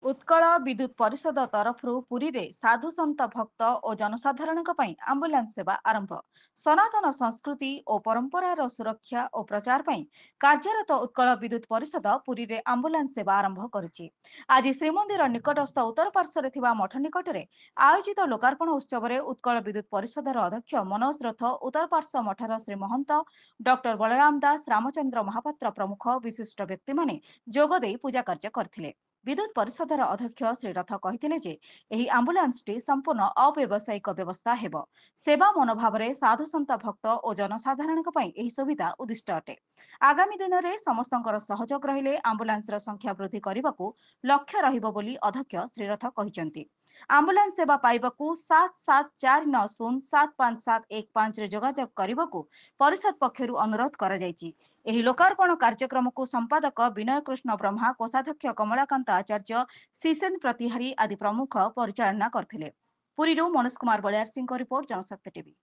उत्कल विद्युत परिषद तरफरु पुरी रे साधु संत भक्त और जनसाधारण आंबुलांस सेवा आरंभ। सनातन संस्कृति और परंपरार सुरक्षा और प्रचार पई कार्यरत उत्कल विद्युत परिषद पुरी रे आंबुलांस सेवा आरंभ करिछि। आज श्रीमंदिर निकटस्थ उत्तर पार्श्व थिबा मठ निकट में आयोजित लोकार्पण उत्सव में उत्कल विद्युत परिषदर अध्यक्ष मनोज रथ, उत्तर पार्श्व मठर श्री महंत डॉक्टर बलराम दास, रामचंद्र महापात्र प्रमुख विशिष्ट व्यक्ति माने जोगदे पूजा कार्य करथिले। विद्युत परिषदर अध्यक्ष श्री रथ कहिथिले जे एही आंबुलांसटी संपूर्ण अव्यवसायिक व्यवस्था हेब। सेवा मनोभाव रे साधु संत भक्त और जनसाधारणक पई एही सुविधा उद्दिष्ट अटे। आगामी दिन में समस्तंकर सहयोग रहिले आंबुलांसर संख्या वृद्धि करने लक्ष्य रहिबो बोली अध्यक्ष श्री रथ कहिसंती। आंबुलांस सेवा पाइबाकू 7749075715 रे जोगाजोग करबाकू परिषद पक्षरु अनुरोध करा जायछि। एही लोकार्पण कार्यक्रम को संपादक विनय कृष्ण ब्रह्मा, कोषाध्यक्ष कमलाकांत आचार्य, सीसेन प्रतिहारी आदि प्रमुख परिचालना करथिले। पुरीरू मनोज कुमार बलियार सिंह रिपोर्ट, जनशक्ति टीवी।